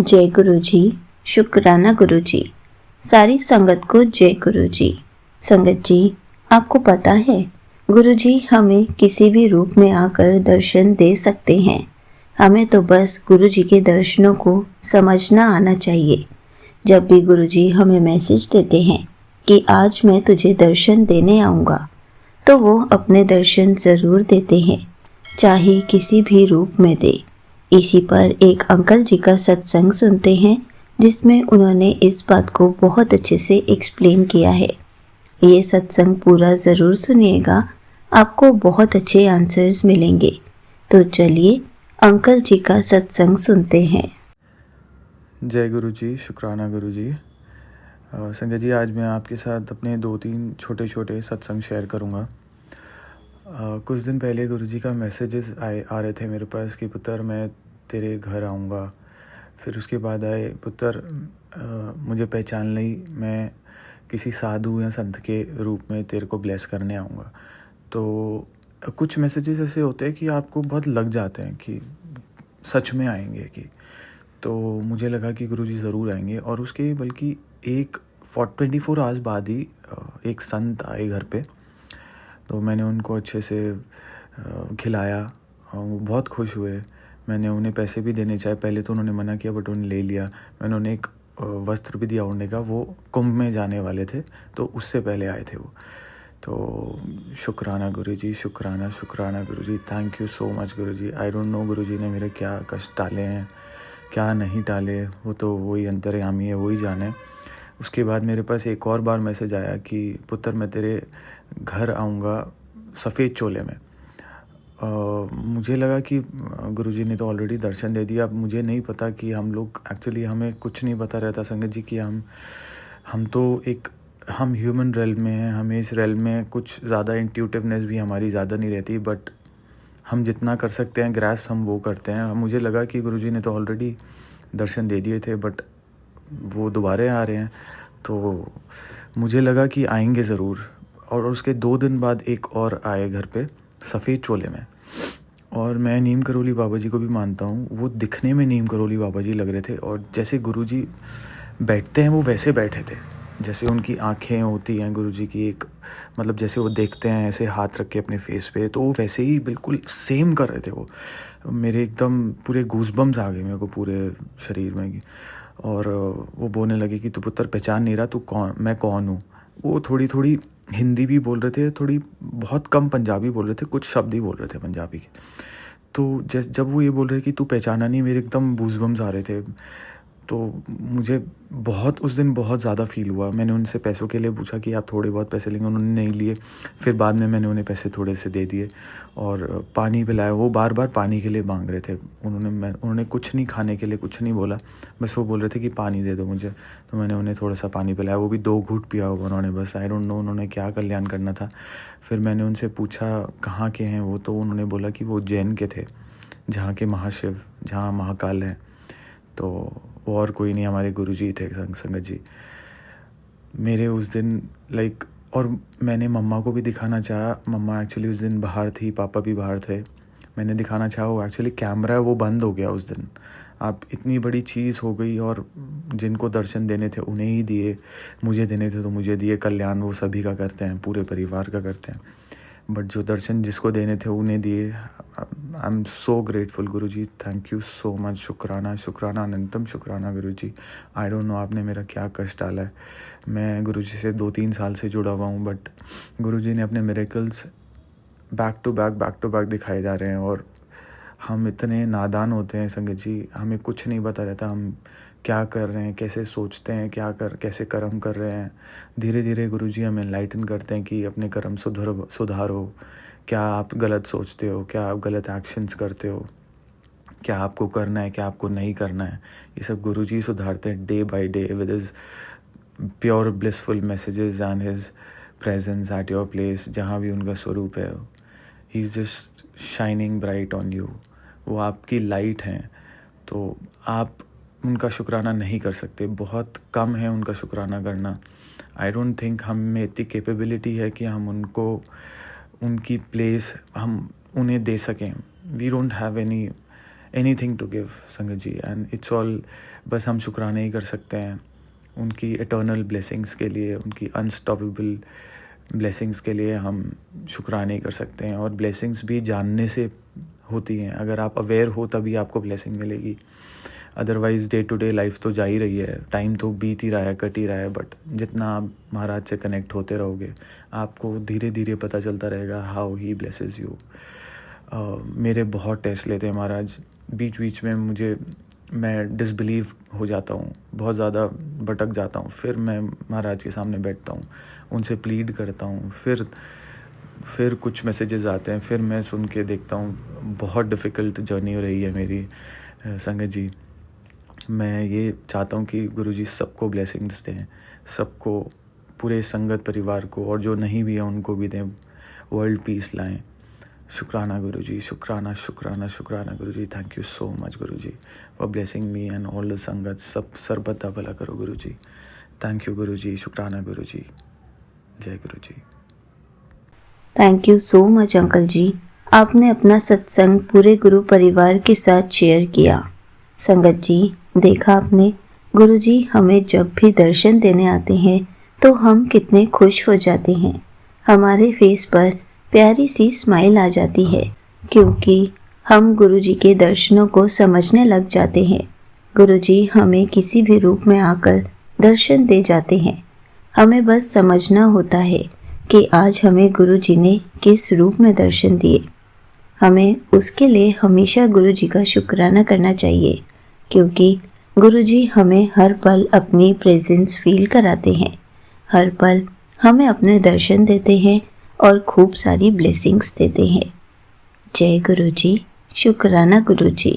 जय गुरु जी। शुक्राना गुरु जी। सारी संगत को जय गुरु जी। संगत जी, आपको पता है गुरु जी हमें किसी भी रूप में आकर दर्शन दे सकते हैं। हमें तो बस गुरु जी के दर्शनों को समझना आना चाहिए। जब भी गुरु जी हमें मैसेज देते हैं कि आज मैं तुझे दर्शन देने आऊँगा, तो वो अपने दर्शन ज़रूर देते हैं, चाहे किसी भी रूप में दे। इसी पर एक अंकल जी का सत्संग सुनते हैं जिसमें उन्होंने इस बात को बहुत अच्छे से एक्सप्लेन किया है। ये सत्संग पूरा ज़रूर सुनिएगा, आपको बहुत अच्छे आंसर्स मिलेंगे। तो चलिए अंकल जी का सत्संग सुनते हैं। जय गुरु जी। शुक्राना गुरु जी। संगत जी, आज मैं आपके साथ अपने 2-3 छोटे छोटे सत्संग शेयर करूँगा। कुछ दिन पहले गुरु जी का मैसेजेस आ रहे थे मेरे पास कि पुत्र मैं तेरे घर आऊँगा। फिर उसके बाद आए, पुत्र मुझे पहचान नहीं, मैं किसी साधु या संत के रूप में तेरे को ब्लेस करने आऊँगा। तो कुछ मैसेजेस ऐसे होते हैं कि आपको बहुत लग जाते हैं कि सच में आएंगे कि, तो मुझे लगा कि गुरुजी ज़रूर आएंगे। और उसके बल्कि 24 आवर्स बाद ही एक संत आए घर पे। तो मैंने उनको अच्छे से खिलाया, वो बहुत खुश हुए। मैंने उन्हें पैसे भी देने चाहे, पहले तो उन्होंने मना किया बट उन्होंने ले लिया। मैंने उन्हें एक वस्त्र भी दिया उड़ने का, वो कुंभ में जाने वाले थे तो उससे पहले आए थे वो। तो शुक्राना गुरुजी, शुक्राना शुक्राना Guruji, thank you so much Guruji. I don't know Guruji ने मेरे क्या कष्ट टाले हैं, क्या नहीं टाले, वो तो वही अंतर्यामी है, वही जाने। उसके बाद मेरे पास एक और बार मैसेज आया कि पुत्र मैं तेरे घर आऊँगा सफ़ेद चोले में। मुझे लगा कि गुरुजी ने तो ऑलरेडी दर्शन दे दिया। अब मुझे नहीं पता कि हम लोग एक्चुअली, हमें कुछ नहीं पता रहता संगत जी कि हम ह्यूमन रेल्म में हैं। हमें इस रेल्म में कुछ ज़्यादा इंट्यूटिवनेस भी हमारी ज़्यादा नहीं रहती, बट हम जितना कर सकते हैं ग्रास्प हम वो करते हैं। मुझे लगा कि गुरुजी ने तो ऑलरेडी दर्शन दे दिए थे, बट वो दोबारा आ रहे हैं, तो मुझे लगा कि आएंगे ज़रूर। और उसके 2 दिन बाद एक और आए घर पे सफ़ेद चोले में। और मैं नीम करोली बाबा जी को भी मानता हूँ, वो दिखने में नीम करोली बाबा जी लग रहे थे। और जैसे गुरुजी बैठते हैं वो वैसे बैठे थे, जैसे उनकी आँखें होती हैं गुरुजी की, एक मतलब जैसे वो देखते हैं ऐसे हाथ रख के अपने फेस पे, तो वो वैसे ही बिल्कुल सेम कर रहे थे वो। मेरे एकदम पूरे गूज़बम्स आ गए मेरे को पूरे शरीर में। और वो बोलने लगे कि तू पुत्र पहचान नहीं रहा, तू कौन, मैं कौन हूँ। वो थोड़ी थोड़ी हिंदी भी बोल रहे थे, थोड़ी बहुत कम पंजाबी बोल रहे थे, कुछ शब्द ही बोल रहे थे पंजाबी के। तो जब वो ये बोल रहे कि तू पहचाना नहीं, मेरे एकदम गूज़बम्स आ रहे थे। तो मुझे बहुत उस दिन बहुत ज़्यादा फ़ील हुआ। मैंने उनसे पैसों के लिए पूछा कि आप थोड़े बहुत पैसे लेंगे, उन्होंने नहीं लिए। फिर बाद में मैंने उन्हें पैसे थोड़े से दे दिए और पानी पिलाया। वो बार बार पानी के लिए मांग रहे थे। उन्होंने कुछ नहीं, खाने के लिए कुछ नहीं बोला, बस वो बोल रहे थे कि पानी दे दो मुझे। तो मैंने उन्हें थोड़ा सा पानी पिलाया, वो भी 2 घूंट पिया होगा उन्होंने बस। आई डोंट नो उन्होंने क्या कल्याण करना था। फिर मैंने उनसे पूछा कहाँ के हैं वो, तो उन्होंने बोला कि वो उज्जैन के थे, जहाँ के महाशिव, जहाँ महाकाल हैं। तो वो और कोई नहीं, हमारे गुरुजी थे संगत जी मेरे उस दिन लाइक। और मैंने मम्मा को भी दिखाना चाहा। मम्मा एक्चुअली उस दिन बाहर थी, पापा भी बाहर थे। मैंने दिखाना चाहा, वो एक्चुअली कैमरा है वो बंद हो गया उस दिन। आप इतनी बड़ी चीज़ हो गई और जिनको दर्शन देने थे उन्हें ही दिए, मुझे देने थे तो मुझे दिए। कल्याण वो सभी का करते हैं, पूरे परिवार का करते हैं, बट जो दर्शन जिसको देने थे उन्हें दिए। I am so grateful Guruji, thank you so much. शुक्राना शुक्राना अनंतम शुक्राना गुरुजी। आई डोंट नो आपने मेरा क्या कष्ट डाला है। मैं गुरुजी से 2-3 साल से जुड़ा हुआ हूँ, बट गुरुजी ने अपने मिरेकल्स बैक टू बैक दिखाए जा रहे हैं। और हम इतने नादान होते हैं संगत जी, हमें कुछ नहीं पता रहता हम क्या कर रहे हैं, कैसे सोचते हैं, कैसे कर्म कर रहे हैं। धीरे धीरे गुरुजी हमें एनलाइटन करते हैं कि अपने कर्म सुधारो। क्या आप गलत सोचते हो, क्या आप गलत एक्शंस करते हो, क्या आपको करना है, क्या आपको नहीं करना है, ये सब गुरुजी सुधारते हैं day by day with his pure blissful messages and his presence at your place. जहाँ भी उनका स्वरूप है, he is just shining bright on you. वो आपकी लाइट हैं, तो आप उनका शुक्राना नहीं कर सकते। बहुत कम है उनका शुक्राना करना। आई डोंट थिंक हम में इतनी कैपेबिलिटी है कि हम उनको उनकी प्लेस हम उन्हें दे सकें। We don't have any anything to give sangat ji, and it's all, बस हम शुक्राना ही कर सकते हैं उनकी एटर्नल ब्लेसिंग्स के लिए, उनकी अनस्टॉपेबल ब्लेसिंग्स के लिए हम शुक्राना ही कर सकते हैं। और ब्लेसिंग्स भी जानने से होती हैं, अगर आप अवेयर हो तभी आपको ब्लेसिंग मिलेगी, otherwise day to day life तो जा ही रही है, टाइम तो बीत ही रहा है, कट ही रहा है, बट जितना आप महाराज से कनेक्ट होते रहोगे आपको धीरे धीरे पता चलता रहेगा हाउ ही ब्लेसेस यू। मेरे बहुत टेस्ट लेते हैं महाराज, बीच बीच में मैं डिसबिलीव हो जाता हूँ, बहुत ज़्यादा भटक जाता हूँ, फिर मैं महाराज के सामने बैठता हूँ, उनसे प्लीड करता हूँ, फिर कुछ मैसेजेस आते हैं, फिर मैं सुन के देखता हूँ। बहुत डिफ़िकल्ट जर्नी रही है मेरी संगत जी। मैं ये चाहता हूँ कि गुरुजी सबको ब्लेसिंग्स दें, सबको, पूरे संगत परिवार को, और जो नहीं भी है उनको भी दें, वर्ल्ड पीस लाएं। शुक्राना गुरुजी, शुक्राना शुक्राना शुक्राना Guruji. Thank you so much Guruji for blessing me and all the sangat. सब सर्वदा भला करो गुरुजी। थैंक यू गुरुजी, शुक्राना गुरुजी, जय Guruji. Thank you so much uncle ji, आपने अपना सत्संग पूरे गुरु परिवार के साथ शेयर किया। संगत जी, देखा आपने, गुरुजी हमें जब भी दर्शन देने आते हैं तो हम कितने खुश हो जाते हैं, हमारे फेस पर प्यारी सी स्माइल आ जाती है, क्योंकि हम गुरुजी के दर्शनों को समझने लग जाते हैं। गुरुजी हमें किसी भी रूप में आकर दर्शन दे जाते हैं, हमें बस समझना होता है कि आज हमें गुरुजी ने किस रूप में दर्शन दिए। हमें उसके लिए हमेशा गुरुजी का शुक्राना करना चाहिए, क्योंकि गुरुजी हमें हर पल अपनी प्रेजेंस फील कराते हैं, हर पल हमें अपने दर्शन देते हैं और खूब सारी ब्लेसिंग्स देते हैं। जय गुरुजी, शुक्राना गुरुजी।